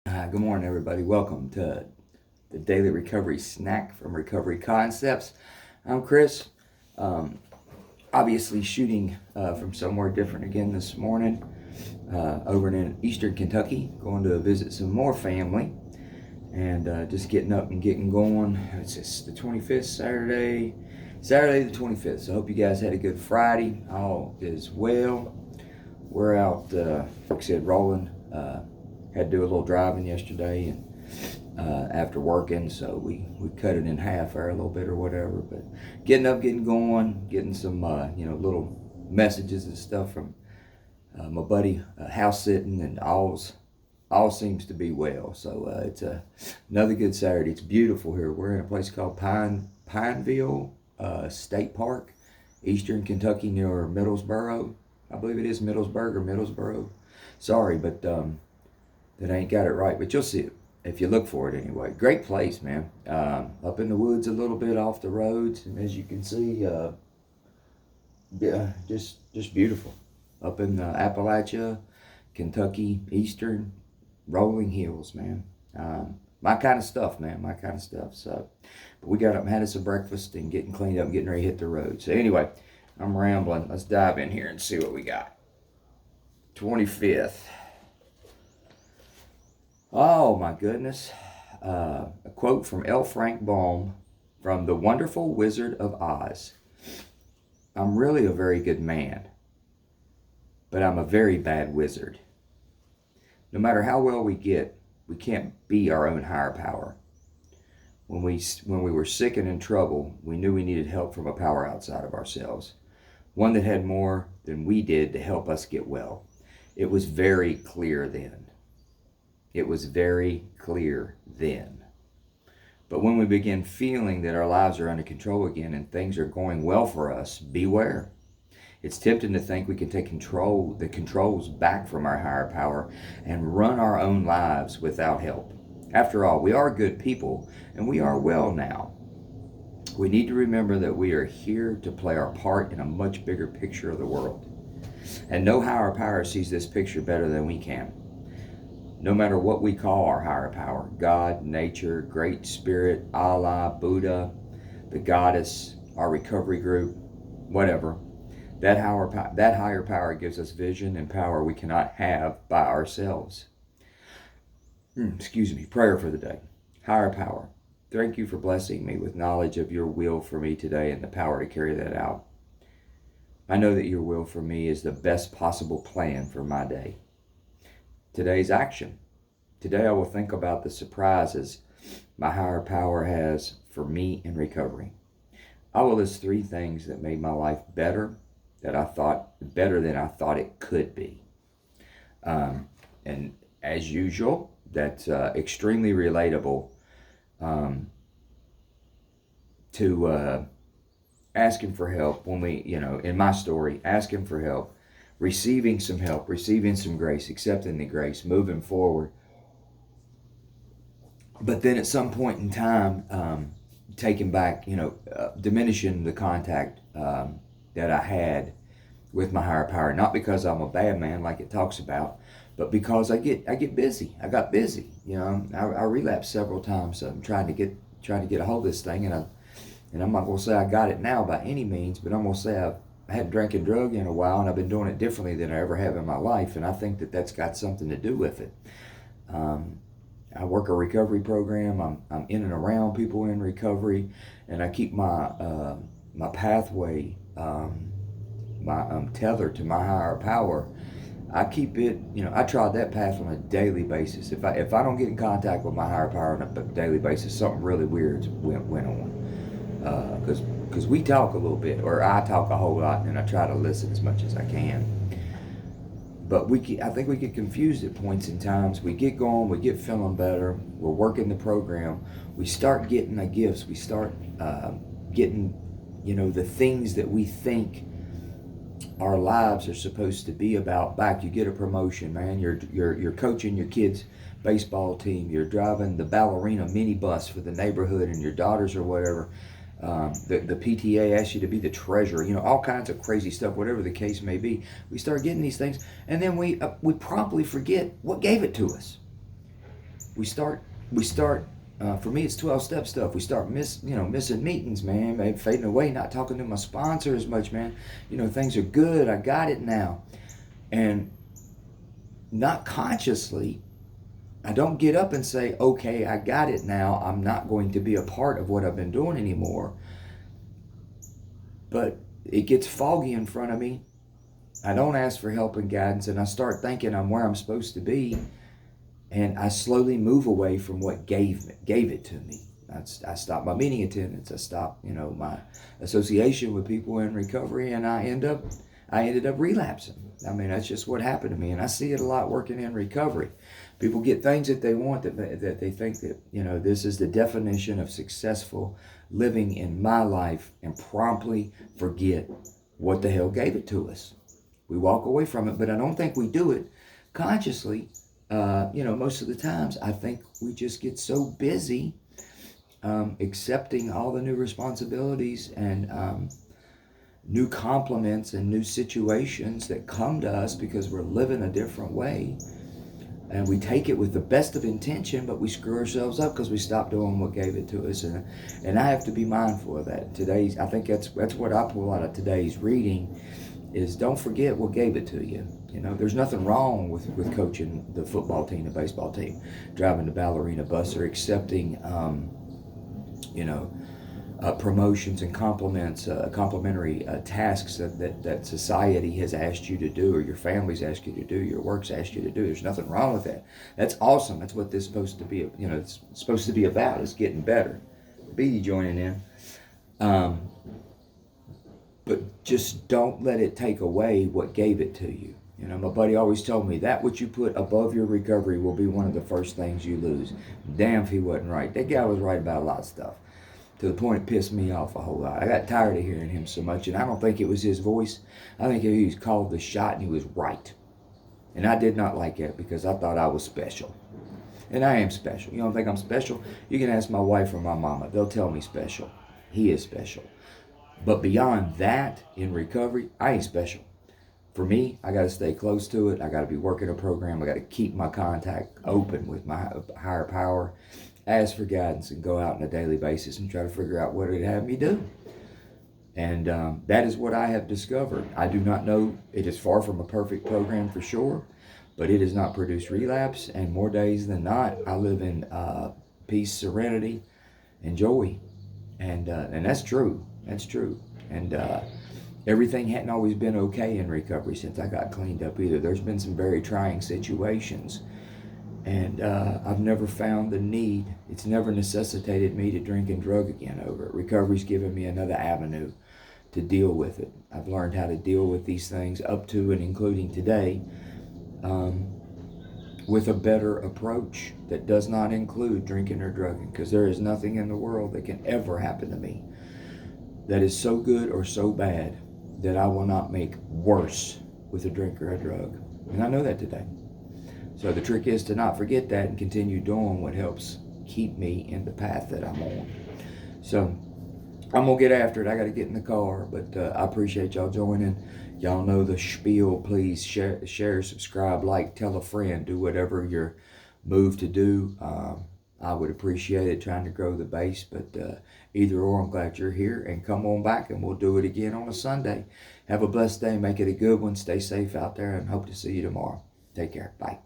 Good morning, everybody. Welcome to the Daily Recovery Snack from Recovery Concepts. I'm Chris. Um, Obviously, shooting from somewhere different again this morning, over in Eastern Kentucky, going to visit some more family, and just getting up and getting going. It's just the 25th, Saturday the 25th. So I hope you guys had a good Friday. All is well. We're out, like I said, rolling. Had to do a little driving yesterday, and after working, so we cut it in half there a little bit or whatever. But getting up, getting going, getting some little messages and stuff from my buddy, house sitting, and all seems to be well. So it's another good Saturday. It's beautiful here. We're in a place called Pineville State Park, Eastern Kentucky, near Middlesboro. I believe it is Middlesburg or Middlesboro. Sorry, but that ain't got it right, but you'll see it if you look for it anyway. Great place, man. Up in the woods a little bit off the roads, and as you can see, yeah, just beautiful. Up in Appalachia, Kentucky, Eastern, rolling hills, man. My kind of stuff, man. My kind of stuff. So, but we got up and had us a breakfast and getting cleaned up and getting ready to hit the road. So anyway, I'm rambling. Let's dive in here and see what we got. 25th. Oh my goodness. A quote from L. Frank Baum from The Wonderful Wizard of Oz. I'm really a very good man, but I'm a very bad wizard. No matter how well we get, we can't be our own higher power. When we were sick and in trouble, we knew we needed help from a power outside of ourselves, one that had more than we did to help us get well. It was very clear then. It was very clear then. But when we begin feeling that our lives are under control again and things are going well for us, beware. It's tempting to think we can take the controls back from our higher power and run our own lives without help. After all, we are good people and we are well now. We need to remember that we are here to play our part in a much bigger picture of the world. And no higher power sees this picture better than we can. No matter what we call our higher power, God, nature, Great Spirit, Allah, Buddha, the goddess, our recovery group, whatever, that higher power gives us vision and power we cannot have by ourselves. Excuse me, prayer for the day. Higher power, thank you for blessing me with knowledge of your will for me today and the power to carry that out. I know that your will for me is the best possible plan for my day. Today's action. Today I will think about the surprises my higher power has for me in recovery. I will list 3 things that made my life better than I thought it could be. And as usual, that's extremely relatable to asking for help when we, in my story, asking for help, receiving some help, receiving some grace, accepting the grace, moving forward. But then at some point in time, taking back, diminishing the contact that I had with my higher power. Not because I'm a bad man like it talks about, but because I get busy. I got busy. I relapsed several times. I'm trying to get a hold of this thing, and I'm not gonna say I got it now by any means, but I'm gonna say I hadn't drank and drug in a while, and I've been doing it differently than I ever have in my life, and I think that that's got something to do with it. I work a recovery program. I'm in and around people in recovery, and I keep my my pathway, my tether to my higher power. I keep it. I trod that path on a daily basis. If I don't get in contact with my higher power on a daily basis, something really weird went on. Because we talk a little bit, or I talk a whole lot, and I try to listen as much as I can. But I think we get confused at points in times. We get going, we get feeling better, we're working the program, we start getting the gifts, we start getting, the things that we think our lives are supposed to be about back. You get a promotion, man. You're coaching your kids' baseball team. You're driving the ballerina minibus for the neighborhood and your daughters or whatever. The PTA asks you to be the treasurer, all kinds of crazy stuff, whatever the case may be. We start getting these things, and then we promptly forget what gave it to us. we start. For me, it's 12-step stuff. We start missing meetings, man. Maybe fading away, not talking to my sponsor as much, man. Things are good. I got it now, and not consciously, I don't get up and say, okay, I got it now. I'm not going to be a part of what I've been doing anymore. But it gets foggy in front of me. I don't ask for help and guidance, and I start thinking I'm where I'm supposed to be, and I slowly move away from what gave it to me. I stopped my meeting attendance. I stopped, my association with people in recovery, and I ended up relapsing. I mean, that's just what happened to me, and I see it a lot working in recovery. People get things that they want that they think that, this is the definition of successful living in my life, and promptly forget what the hell gave it to us. We walk away from it, but I don't think we do it consciously. Most of the times I think we just get so busy accepting all the new responsibilities and new compliments and new situations that come to us because we're living a different way. And we take it with the best of intention, but we screw ourselves up because we stop doing what gave it to us. And I have to be mindful of that. I think that's what I pull out of today's reading is don't forget what gave it to you. There's nothing wrong with coaching the football team, the baseball team, driving the ballerina bus, or accepting, promotions and compliments, complimentary tasks that society has asked you to do, or your family's asked you to do, your work's asked you to do. There's nothing wrong with that. That's awesome. That's what this is supposed to be. It's supposed to be about. It's getting better. Be joining in. But just don't let it take away what gave it to you. My buddy always told me that what you put above your recovery will be one of the first things you lose. Damn if he wasn't right. That guy was right about a lot of stuff, to the point it pissed me off a whole lot. I got tired of hearing him so much, and I don't think it was his voice. I think he was called the shot, and he was right. And I did not like it because I thought I was special. And I am special. You don't think I'm special? You can ask my wife or my mama. They'll tell me special. He is special. But beyond that, in recovery, I ain't special. For me, I got to stay close to it. I got to be working a program. I got to keep my contact open with my higher power, ask for guidance, and go out on a daily basis and try to figure out what it'd have me do. And that is what I have discovered. I do not know. It is far from a perfect program for sure, but it has not produced relapse. And more days than not, I live in peace, serenity, and joy. And that's true. That's true. And everything hadn't always been okay in recovery since I got cleaned up either. There's been some very trying situations. And I've never found the need. It's never necessitated me to drink and drug again over it. Recovery's given me another avenue to deal with it. I've learned how to deal with these things up to and including today with a better approach that does not include drinking or drugging, because there is nothing in the world that can ever happen to me that is so good or so bad that I will not make worse with a drink or a drug. And I know that today. So the trick is to not forget that and continue doing what helps keep me in the path that I'm on. So I'm going to get after it. I got to get in the car, but I appreciate y'all joining. Y'all know the spiel. Please share, subscribe, like, tell a friend, do whatever you're moved to do. I would appreciate it, trying to grow the base, but either or, I'm glad you're here, and come on back and we'll do it again on a Sunday. Have a blessed day. Make it a good one. Stay safe out there, and hope to see you tomorrow. Take care. Bye.